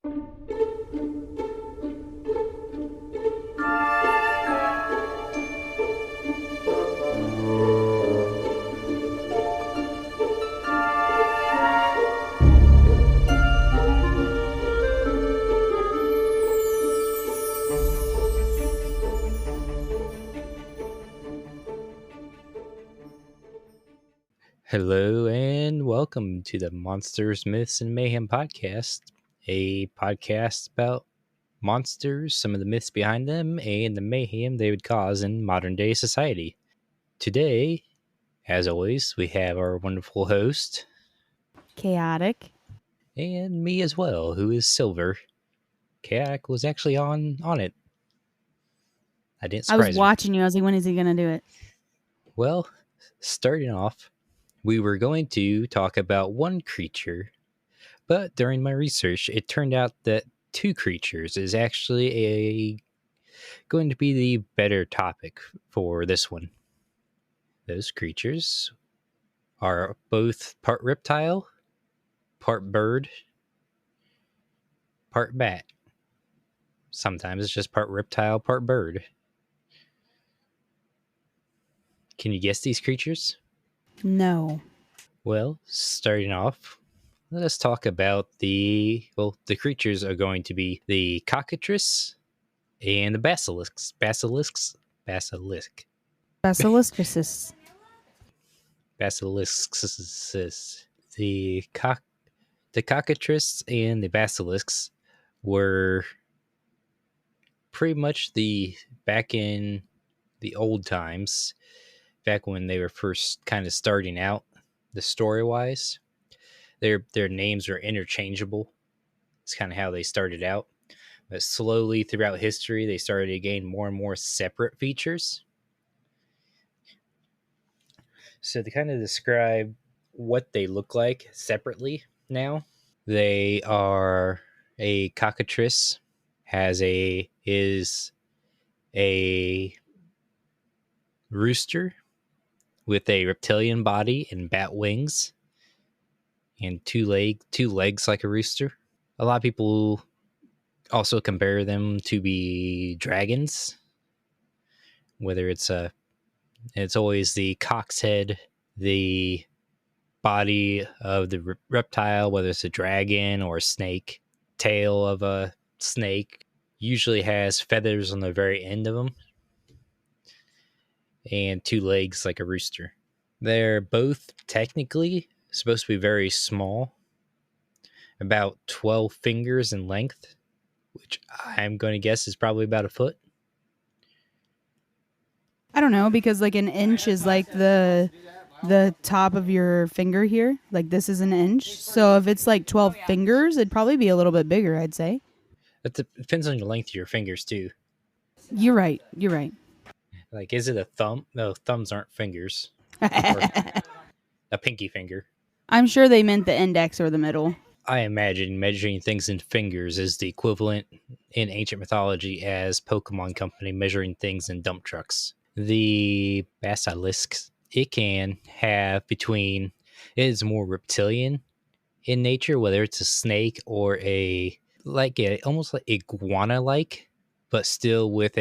Hello and welcome to the Monsters, Myths, and Mayhem podcast, a podcast about monsters, some of the myths behind them, and the mayhem they would cause in modern day society. Today, as always, we have our wonderful host, Chaotic. and me as well, who is Silver. Chaotic was actually on it. I didn't I was surprise her. watching you. I was like, when is he going to do it? Well, starting off, we were going to talk about one creature, but during my research, it turned out that two creatures is actually going to be the better topic for this one. Those creatures are both part reptile, part bird, part bat. Sometimes it's just part reptile, part bird. Can you guess these creatures? No. Well, starting off, let us talk about the creatures are going to be the Cockatrice and the Basilisks. Basilisks? Basilisk. Basilisk. Basilisks. The Cockatrice and the Basilisks were pretty much back in the old times, back when they were first kind of starting out, the story-wise. Their names are interchangeable. It's kind of how they started out. But slowly throughout history, they started to gain more and more separate features. So to kind of describe what they look like separately now, they are a cockatrice is a rooster with a reptilian body and bat wings and two legs like a rooster. A lot of people also compare them to be dragons, whether it's always the cock's head, the body of the reptile, whether it's a dragon or a snake. Tail of a snake usually has feathers on the very end of them, and two legs like a rooster. They're both technically supposed to be very small, about 12 fingers in length, which I'm going to guess is probably about a foot. I don't know, because like an inch is like the top of your finger here. Like this is an inch. So if it's like 12 fingers, it'd probably be a little bit bigger, I'd say. It depends on the length of your fingers too. You're right. Like, is it a thumb? No, thumbs aren't fingers. Or a pinky finger. I'm sure they meant the index or the middle. I imagine measuring things in fingers is the equivalent in ancient mythology as Pokemon Company measuring things in dump trucks. The Basilisk, it can have it is more reptilian in nature, whether it's a snake or almost like iguana-like, but still with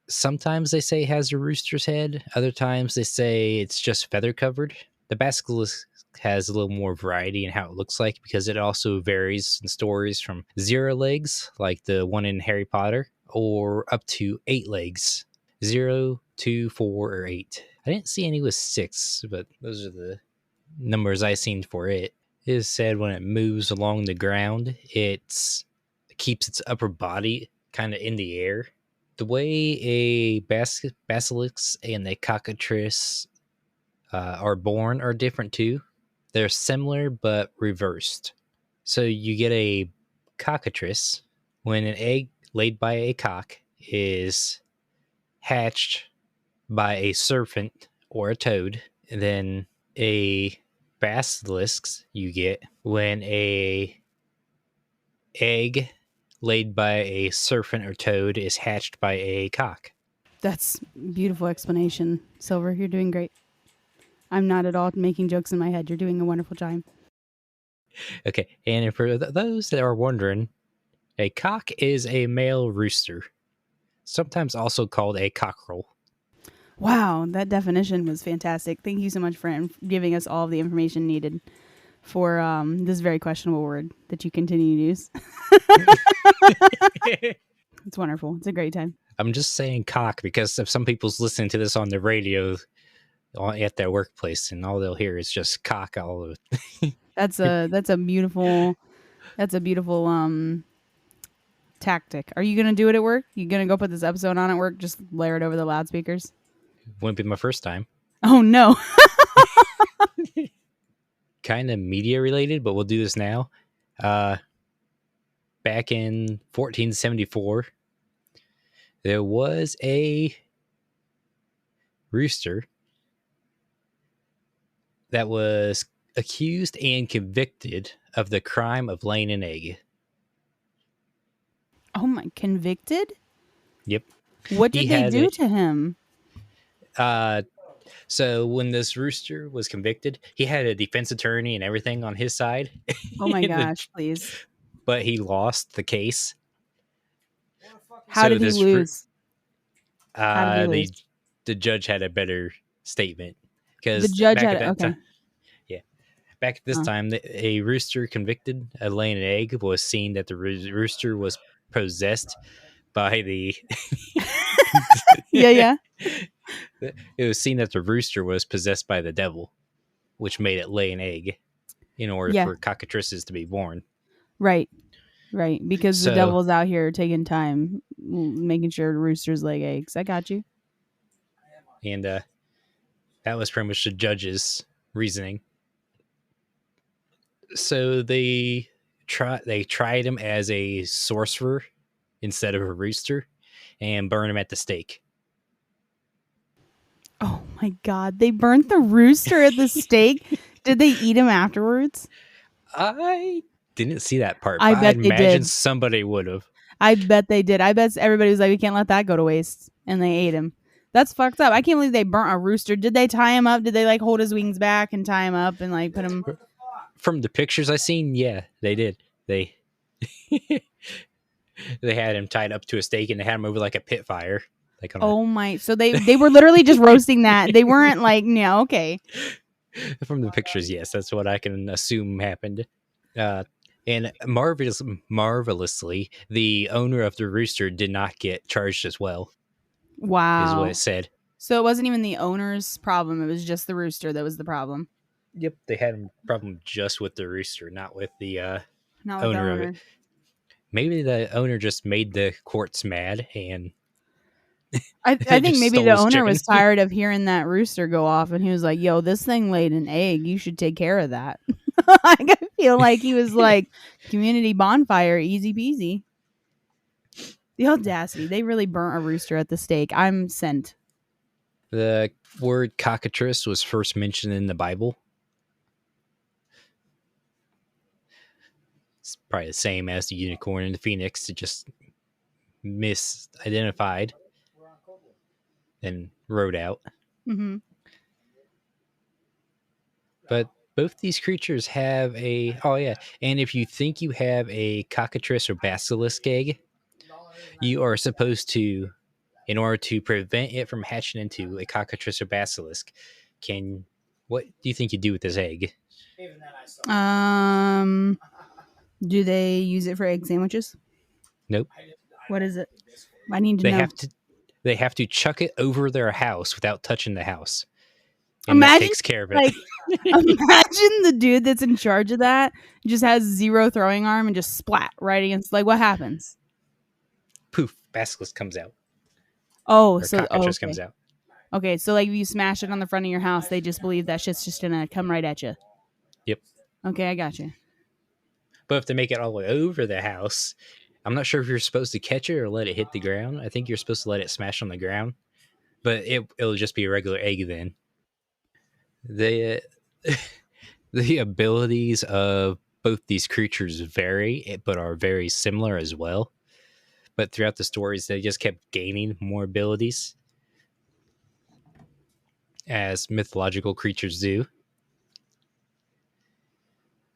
sometimes they say it has a rooster's head. Other times they say it's just feather covered. The Basilisk has a little more variety in how it looks like, because it also varies in stories from 0 legs, like the one in Harry Potter, or up to 8 legs. 0, 2, 4, or 8. I didn't see any with 6, but those are the numbers I seen for it. It is said when it moves along the ground, it keeps its upper body kind of in the air. The way a basilisk and a cockatrice are born are different too. They're similar but reversed. So you get a cockatrice when an egg laid by a cock is hatched by a serpent or a toad. And then a basilisk you get when a egg laid by a serpent or toad is hatched by a cock. That's beautiful explanation. Silver, you're doing great. I'm not at all making jokes in my head. You're doing a wonderful job. Okay, and for those that are wondering, A cock is a male rooster, sometimes also called a cockerel. Wow, that definition was fantastic. Thank you so much for giving us all of the information needed for this very questionable word that you continue to use. It's wonderful. It's a great time. I'm just saying cock because if some people's listening to this on the radio at their workplace and all they'll hear is just cock all over. That's a beautiful tactic. Are you gonna do it at work? You gonna go put this episode on at work? Just layer it over the loudspeakers. Wouldn't be my first time. Oh no. Kind of media related, but we'll do this now. Back in 1474, there was a rooster that was accused and convicted of the crime of laying an egg. Oh my, convicted? Yep. What did they do to him? So when this rooster was convicted, he had a defense attorney and everything on his side. Oh my gosh, please. But he lost the case. How did he lose? The judge had a better statement. Because the judge had okay. Back at this time, a rooster convicted of laying an egg was seen that the rooster was possessed by the... yeah. It was seen that the rooster was possessed by the devil, which made it lay an egg in order for cockatrices to be born. Right. Because the devil's out here taking time, making sure roosters lay eggs. I got you. And that was pretty much the judge's reasoning. So they tried him as a sorcerer instead of a rooster and burned him at the stake. Oh my God. They burnt the rooster at the stake? Did they eat him afterwards? I didn't see that part. I bet they did. Somebody would have. I bet they did. I bet everybody was like, we can't let that go to waste. And they ate him. That's fucked up. I can't believe they burnt a rooster. Did they tie him up? Did they like hold his wings back and tie him up and like put him... From the pictures I seen, yeah, they did. They they had him tied up to a stake and they had him over like a pit fire. Like my! So they were literally just roasting that. They weren't like, no, okay. From the pictures, yes, that's what I can assume happened. And marvelously, the owner of the rooster did not get charged as well. Wow, is what it said. So it wasn't even the owner's problem; it was just the rooster that was the problem. Yep, they had a problem just with the rooster, not with the owner of it. Maybe the owner just made the courts mad, and I think maybe the owner was tired of hearing that rooster go off, and he was like, "Yo, this thing laid an egg. You should take care of that." I feel like he was like, "Community bonfire, easy peasy." The audacity! They really burnt a rooster at the stake. I'm sent. The word cockatrice was first mentioned in the Bible. It's probably the same as the unicorn and the phoenix. It just misidentified and wrote out. Mm-hmm. But both these creatures have a... Oh, yeah. And if you think you have a cockatrice or basilisk egg, you are supposed to, in order to prevent it from hatching into a cockatrice or basilisk, what do you think you do with this egg? Do they use it for egg sandwiches? Nope. What is it? I need to know. They have to chuck it over their house without touching the house. And imagine, that takes care of it. Like, imagine the dude that's in charge of that just has zero throwing arm and just splat right against. Like, what happens? Poof! Basilisk comes out. Oh, or so cockatrice comes out. Okay, so like if you smash it on the front of your house, they just believe that shit's just gonna come right at you. Yep. Okay, I got you. But if they make it all the way over the house, I'm not sure if you're supposed to catch it or let it hit the ground. I think you're supposed to let it smash on the ground, but it'll just be a regular egg then. The abilities of both these creatures vary, but are very similar as well. But throughout the stories, they just kept gaining more abilities, as mythological creatures do.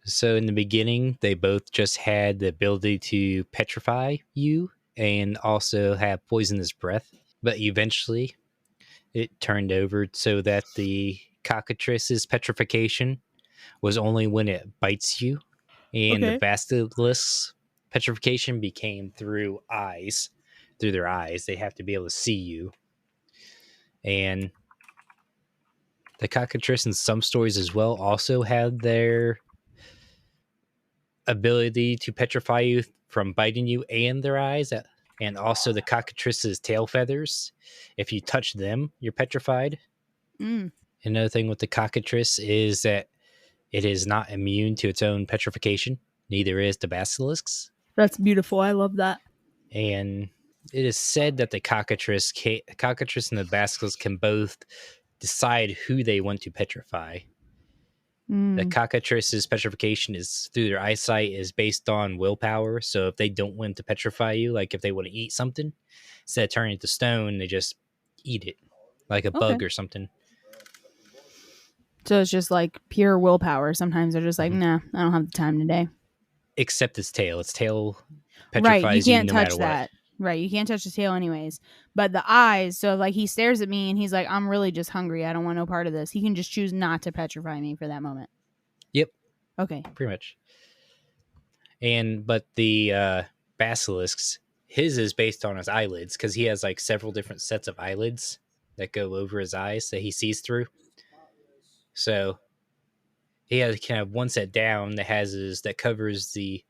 So in the beginning, they both just had the ability to petrify you and also have poisonous breath. But eventually, it turned over so that the cockatrice's petrification was only when it bites you, and the Okay. basilisk's petrification became through eyes. Through their eyes, they have to be able to see you. And the cockatrice in some stories as well also had their ability to petrify you from biting you and their eyes, and also the cockatrice's tail feathers. If you touch them, you're petrified. Mm, Another thing with the cockatrice is that it is not immune to its own petrification. Neither is the basilisks. that's beautiful. I love that. And it is said that the cockatrice and the basilisk can both decide who they want to petrify. The Mm. cockatrice's petrification is through their eyesight is based on willpower. So if they don't want to petrify you, like if they want to eat something, instead of turning it to stone, they just eat it like a Okay. bug or something. So it's just like pure willpower. Sometimes they're just like, Mhm. nah, I don't have the time today. Except its tail. Its tail Right. You petrifies you can't no matter touch what. that. Right. You can't touch his tail anyways. But the eyes, so like he stares at me and he's like, I'm really just hungry. I don't want no part of this. He can just choose not to petrify me for that moment. Yep, Okay. pretty much. But the basilisks, his is based on his eyelids because he has like several different sets of eyelids that go over his eyes that he sees through. So he has kind of one set down that covers the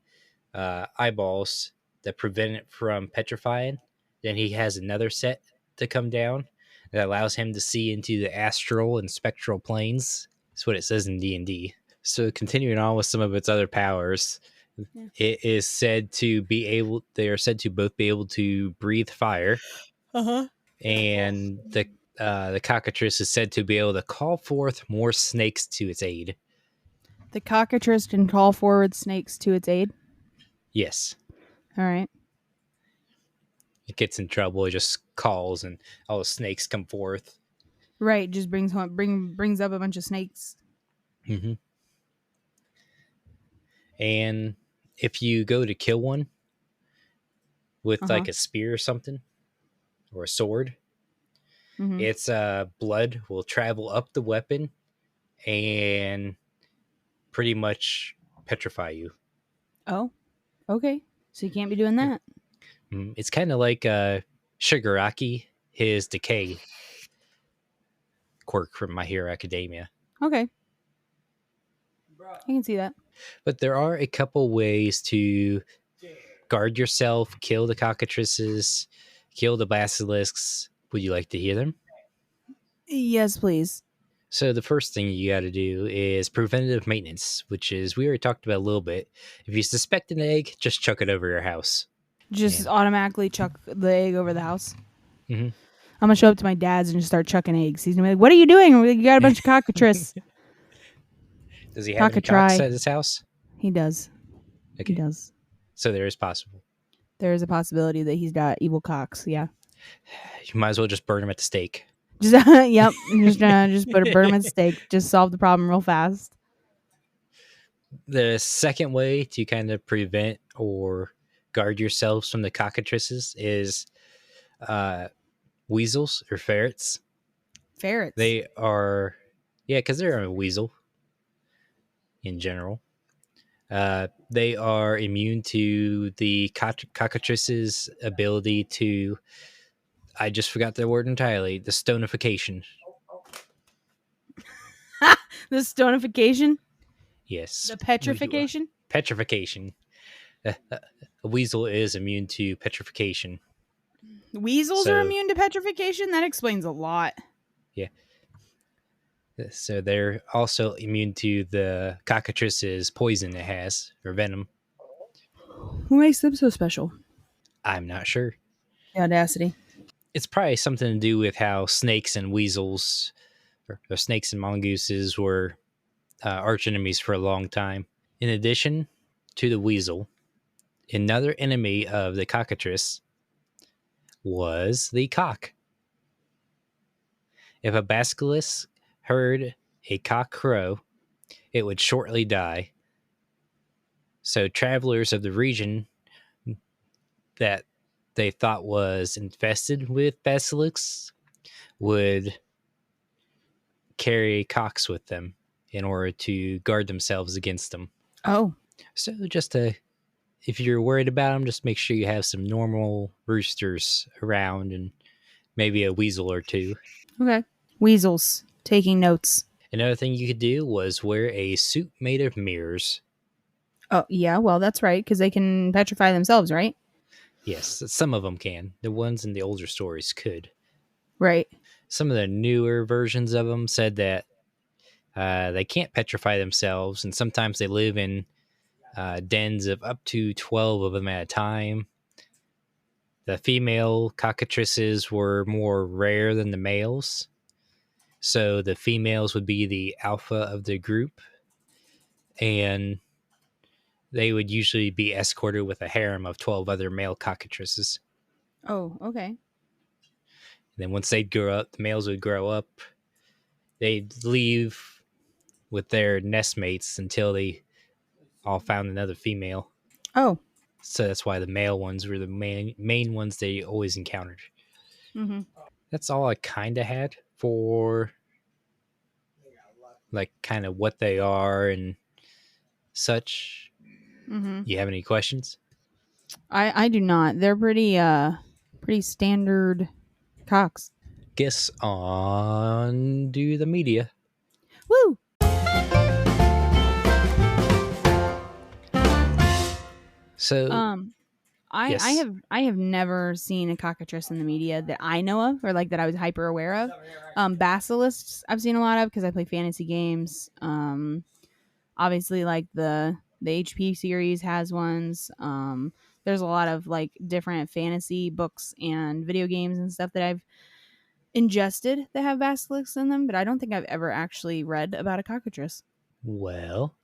eyeballs that prevent it from petrifying. Then he has another set to come down that allows him to see into the astral and spectral planes. That's what it says in D&D. So continuing on with some of its other powers, Yeah. it is said to be able. They are said to both be able to breathe fire, Uh-huh. and the cockatrice is said to be able to call forth more snakes to its aid. The cockatrice can call forward snakes to its aid. Yes, All right. it gets in trouble. It just calls, and all the snakes come forth. Right. Just brings up a bunch of snakes. Mm-hmm. And if you go to kill one with Uh-huh. like a spear or something or a sword, Mm-hmm. its blood will travel up the weapon and pretty much petrify you. Oh, okay. So you can't be doing that. It's kind of like Shigaraki, his decay quirk from My Hero Academia. Okay. I can see that. But there are a couple ways to guard yourself, kill the cockatrices, kill the basilisks. Would you like to hear them? Yes, please. So the first thing you got to do is preventative maintenance, which is we already talked about a little bit. If you suspect an egg, just chuck it over your house. Just And automatically chuck the egg over the house. mm-hmm. I'm gonna show up to my dad's and just start chucking eggs. He's gonna be like, "What are you doing? You got a bunch of cockatrice." Does he have any cocks Cockatry. at his house? He does. He Okay, does. so there is possible. There is a possibility that he's got evil cocks. Yeah. You might as well just burn him at the stake. Just yep. Just put a burn him at the stake. Just solve the problem real fast. The second way to kind of prevent or guard yourselves from the cockatrices is weasels or ferrets. Ferrets. They are, yeah, because they're a weasel in general. They are immune to the cockatrice's ability to, I just forgot the word entirely, the stonification. The stonification. Yes. The petrification. Petrification. A weasel is immune to petrification. Weasels are So, immune to petrification. That explains a lot. yeah. So they're also immune to the cockatrice's poison it has, or venom. Who makes them so special? I'm not sure. The audacity. It's probably something to do with how snakes and weasels, or snakes and mongooses, were arch enemies for a long time. In addition to the weasel, another enemy of the cockatrice was the cock. If a basilisk heard a cock crow, it would shortly die. So travelers of the region that they thought was infested with basilisks would carry cocks with them in order to guard themselves against them. Oh. So just to, if you're worried about them, just make sure you have some normal roosters around and maybe a weasel or two. Okay. Weasels. Taking notes. Another thing you could do was wear a suit made of mirrors. Oh, yeah. Well, that's right. Because they can petrify themselves, right? Yes, some of them can. The ones in the older stories could. Right. Some of the newer versions of them said that they can't petrify themselves, and sometimes they live in dens of up to 12 of them at a time. The female cockatrices were more rare than the males. So the females would be the alpha of the group, and they would usually be escorted with a harem of 12 other male cockatrices. Oh, okay. And then once they'd grow up, the males would grow up. They'd leave with their nestmates until they all found another female. Oh. So that's why the male ones were the main ones they always encountered. Mm-hmm. That's all I kind of had for like kind of what they are and such. Mm-hmm. You have any questions? I do not. They're pretty standard cocks. Guess on to the media. Woo! So I yes. I have never seen a cockatrice in the media that I know of, or like that I was hyper aware of. Basilisks I've seen a lot of because I play fantasy games. Obviously like the HP series has ones. There's a lot of like different fantasy books and video games and stuff that I've ingested that have basilisks in them, but I don't think I've ever actually read about a cockatrice. Well,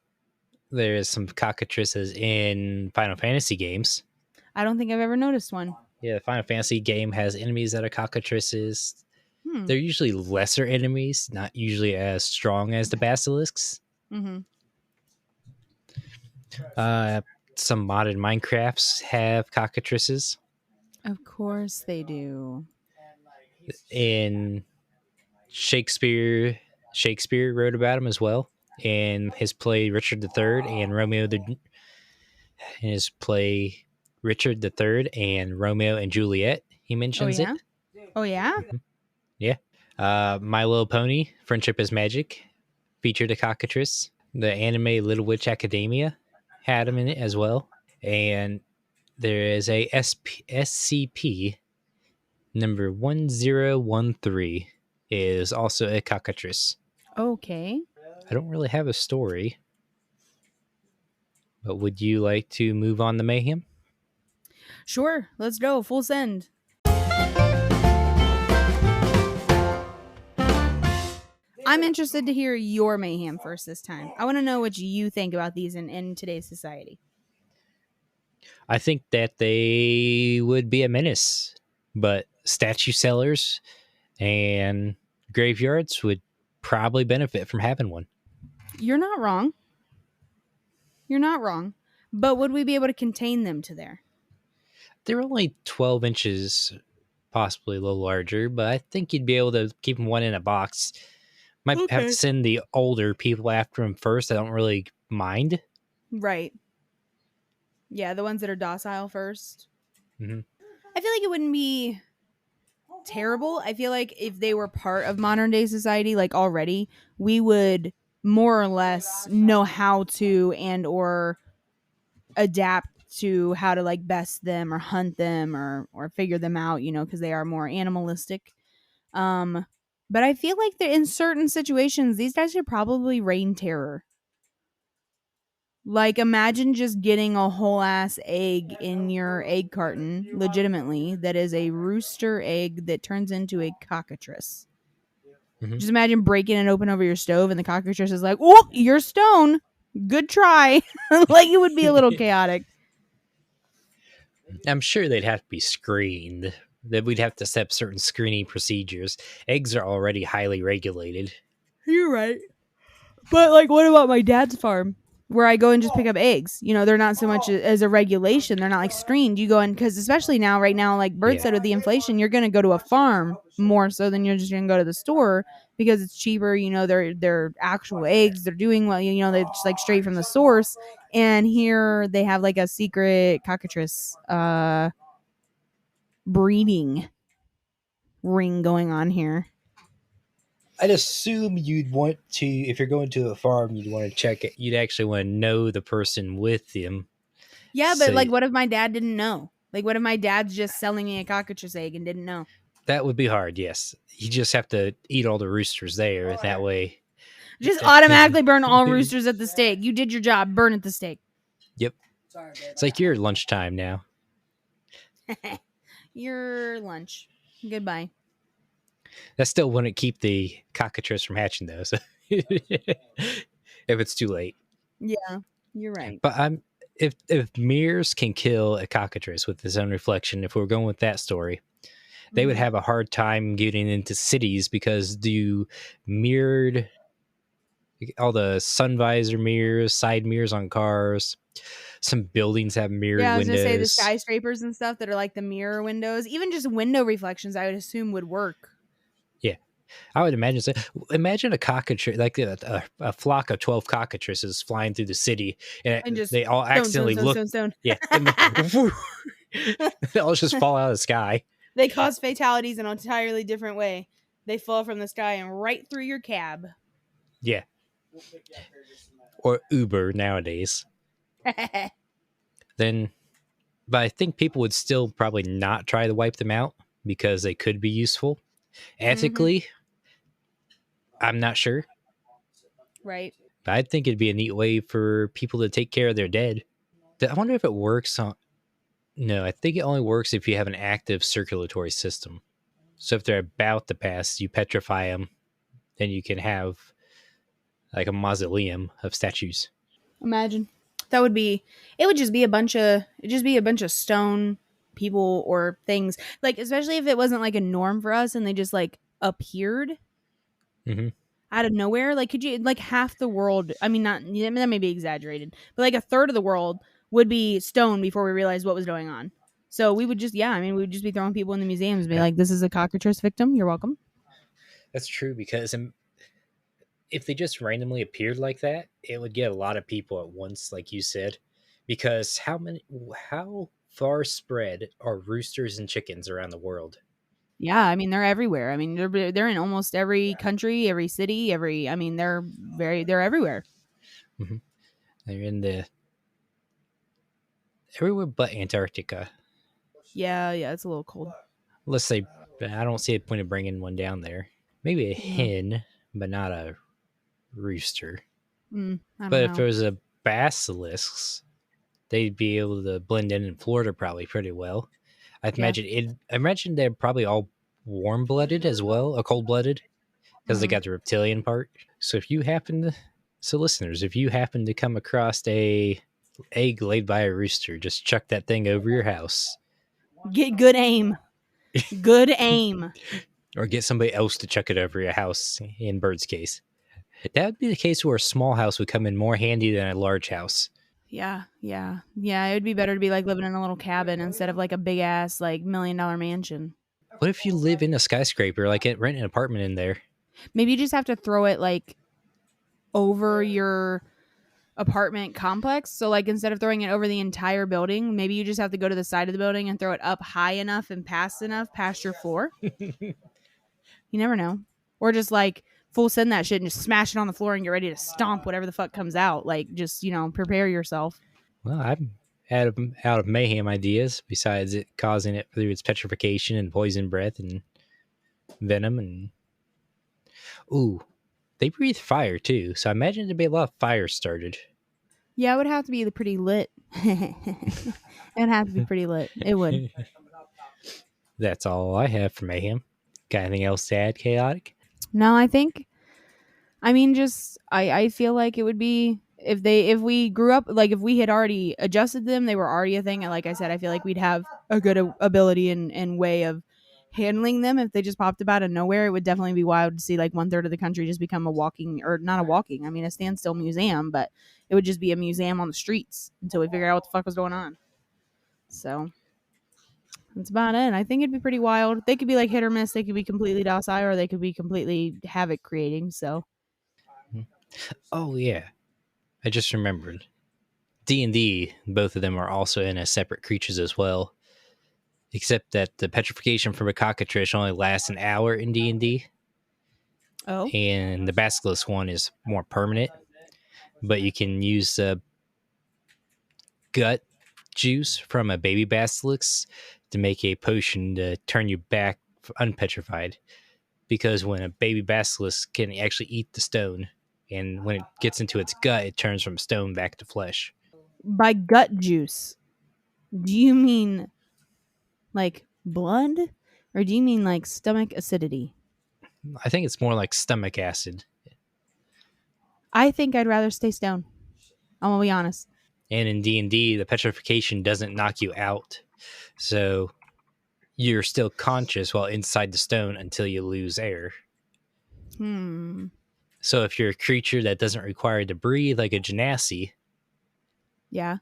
there's some cockatrices in Final Fantasy games. I don't think I've ever noticed one. Yeah, the Final Fantasy game has enemies that are cockatrices. Hmm. They're usually lesser enemies, not usually as strong as the basilisks. Mm-hmm. Some modded Minecrafts have cockatrices. Of course they do. In Shakespeare wrote about him as well in his play Richard III and Romeo in his play Richard III and Romeo and Juliet. He mentions it. Oh yeah. Mm-hmm. Yeah. My Little Pony, Friendship is Magic, featured a cockatrice. The anime Little Witch Academia had him in it as well. And there is a SCP number 1013 is also a cockatrice. Okay. I don't really have a story, but would you like to move on to Mayhem? Sure, let's go. Full send. I'm interested to hear your mayhem first this time. I want to know what you think about these in today's society. I think that they would be a menace, but statue sellers and graveyards would probably benefit from having one. You're not wrong. You're not wrong. But would we be able to contain them to there? They're only 12 inches, possibly a little larger, but I think you'd be able to keep them one in a box. Might have to send the older people after them first. I don't really mind. Right. Yeah, the ones that are docile first. Mm-hmm. I feel like it wouldn't be terrible. I feel like if they were part of modern day society, like already, we would more or less know how to and or adapt to how to like best them or hunt them or figure them out, you know, because they are more animalistic. But I feel like in certain situations, these guys should probably rain terror. Like, imagine just getting a whole ass egg in your egg carton, legitimately, that is a rooster egg that turns into a cockatrice. Mm-hmm. Just imagine breaking it open over your stove and the cockatrice is like, oh, you're stone. Good try. Like, it would be a little chaotic. I'm sure they'd have to be screened. That we'd have to set up certain screening procedures. Eggs are already highly regulated. You're right. But, like, what about my dad's farm? where I go and just pick up eggs. You know, they're not so much as a regulation. They're not like screened. You go in because especially now, right now, like Bert Yeah. said with the inflation, you're going to go to a farm more so than you're just going to go to the store because it's cheaper. You know, they're actual eggs. They're doing well. You know, they're just like straight from the source. And here they have like a secret cockatrice breeding ring going on here. I'd assume you'd want to, if you're going to a farm, you'd want to check it. You'd actually want to know the person with them. Yeah, but So like, what if my dad didn't know? Like, what if my dad's just selling me a cockatrice egg and didn't know? that would be hard, yes. You just have to eat all the roosters there. That way. Just automatically burn all roosters at the stake. You did your job. Burn at the stake. Yep. It's like your lunchtime now. Your lunch. Goodbye. That still wouldn't keep the cockatrice from hatching, though. So if it's too late. Yeah, you're right. But if mirrors can kill a cockatrice with its own reflection, if we're going with that story, they would have a hard time getting into cities because do mirrored all the sun visor mirrors, side mirrors on cars. Some buildings have mirrored I was windows. gonna say the skyscrapers and stuff that are like the mirror windows, even just window reflections, I would assume would work. Yeah, I would imagine so. Imagine a cockatrice, like a flock of 12 cockatrices flying through the city, and just they all accidentally look. Yeah, and they all just fall out of the sky. They cause fatalities in an entirely different way. They fall from the sky and right through your cab. Yeah. Or Uber nowadays. Then, but I think people would still probably not try to wipe them out because they could be useful. Ethically, I'm not sure. Right. But I think it'd be a neat way for people to take care of their dead. I wonder if it works on. No, I think it only works if you have an active circulatory system. So if they're about to pass, you petrify them, then you can have like a mausoleum of statues. Imagine. That would be, it would just be a bunch of stone people or things. Like, especially if it wasn't like a norm for us and they just like appeared out of nowhere. Like, could you, like half the world, I mean, not, that may be exaggerated, but like a third of the world would be stone before we realized what was going on. So we would just, we would just be throwing people in the museums and be like, this is a cockatrice victim. You're welcome. That's true, because if they just randomly appeared like that, it would get a lot of people at once, like you said. Because how far spread are roosters and chickens around the world? Yeah, I mean they're everywhere. I mean they're in almost every country, every city, they're everywhere. Mm-hmm. They're in everywhere but Antarctica. Yeah, it's a little cold. Let's say I don't see a point of bringing one down there. Maybe a hen, but not a rooster. But if there was a basilisk, they'd be able to blend in Florida probably pretty well. I imagine they're probably all warm-blooded as well, or cold-blooded, because they got the reptilian part. So listeners, if you happen to come across a egg laid by a rooster, just chuck that thing over your house. Get good aim. Good aim. Or get somebody else to chuck it over your house in Bird's case. That would be the case where a small house would come in more handy than a large house. Yeah. It would be better to be like living in a little cabin instead of like a big ass like $1 million mansion. What if you live in a skyscraper, like rent an apartment in there? Maybe you just have to throw it like over your apartment complex. So like instead of throwing it over the entire building, maybe you just have to go to the side of the building and throw it up high enough and past your floor. You never know. Or just like full send that shit and just smash it on the floor and get ready to stomp whatever the fuck comes out. Like just, prepare yourself. Well, I'm out of mayhem ideas besides it causing it through its petrification and poison breath and venom. And ooh, they breathe fire too. So I imagine there'd be a lot of fire started. Yeah, it would have to be pretty lit. It would have to be pretty lit. It would. That's all I have for mayhem. Got anything else to add, Chaotic? No, I feel like it would be if we grew up, like if we had already adjusted them, they were already a thing. And like I said, I feel like we'd have a good ability and way of handling them. If they just popped up out of nowhere, it would definitely be wild to see like 1/3 of the country just become a standstill museum. But it would just be a museum on the streets until we figured out what the fuck was going on. So that's about it. I think it'd be pretty wild. They could be like hit or miss. They could be completely docile, or they could be completely havoc creating. So, Oh yeah, I just remembered. D&D, both of them are also in as separate creatures as well. Except that the petrification from a cockatrice only lasts an hour in D&D, oh, and the basilisk one is more permanent. But you can use gut juice from a baby basilisk to make a potion to turn you back unpetrified. Because when a baby basilisk can actually eat the stone, and when it gets into its gut, it turns from stone back to flesh. by gut juice, do you mean like blood, or do you mean like stomach acidity? I think it's more like stomach acid. I think I'd rather stay stone. I'm gonna be honest. And in D&D, the petrification doesn't knock you out. So you're still conscious while inside the stone until you lose air. So if you're a creature that doesn't require to breathe, like a genasi, Yeah,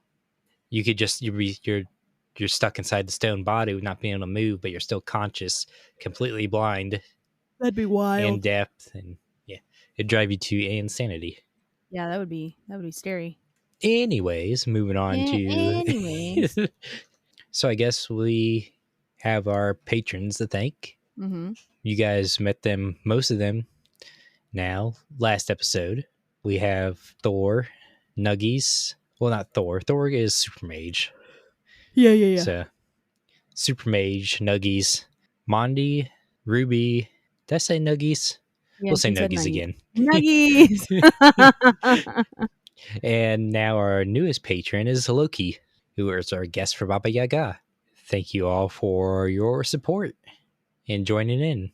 you could just you're stuck inside the stone body with not being able to move, but you're still conscious, completely blind that'd be wild. and deaf, and yeah, it'd drive you to insanity. Yeah, that would be scary. Anyways, moving on to Anyways. So I guess we have our patrons to thank. Mm-hmm. You guys met them, most of them now. Last episode, we have Thor, Nuggies. Well, not Thor. Thor is Super Mage. Yeah. So, Super Mage, Nuggies, Mondi, Ruby. Did I say Nuggies? Yeah, We'll say she said Nuggies again. Nuggies. And now our newest patron is Loki, who is our guest for Baba Yaga. Thank you all for your support and joining in.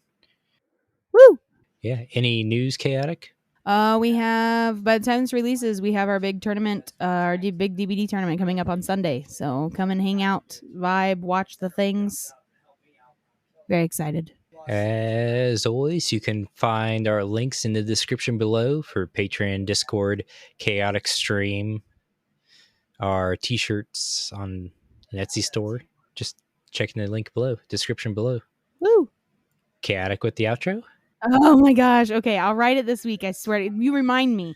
Woo! Yeah. Any news, Chaotic? We have, by the time this releases, we have our big tournament, our big DBD tournament coming up on Sunday. So come and hang out, vibe, watch the things. Very excited. As always, you can find our links in the description below for Patreon, Discord, Chaotic Stream, our t-shirts on an Etsy store. Just checking the link below, description below. Woo! Chaotic with the outro. Oh my gosh. Okay, I'll write it this week. I swear. You remind me.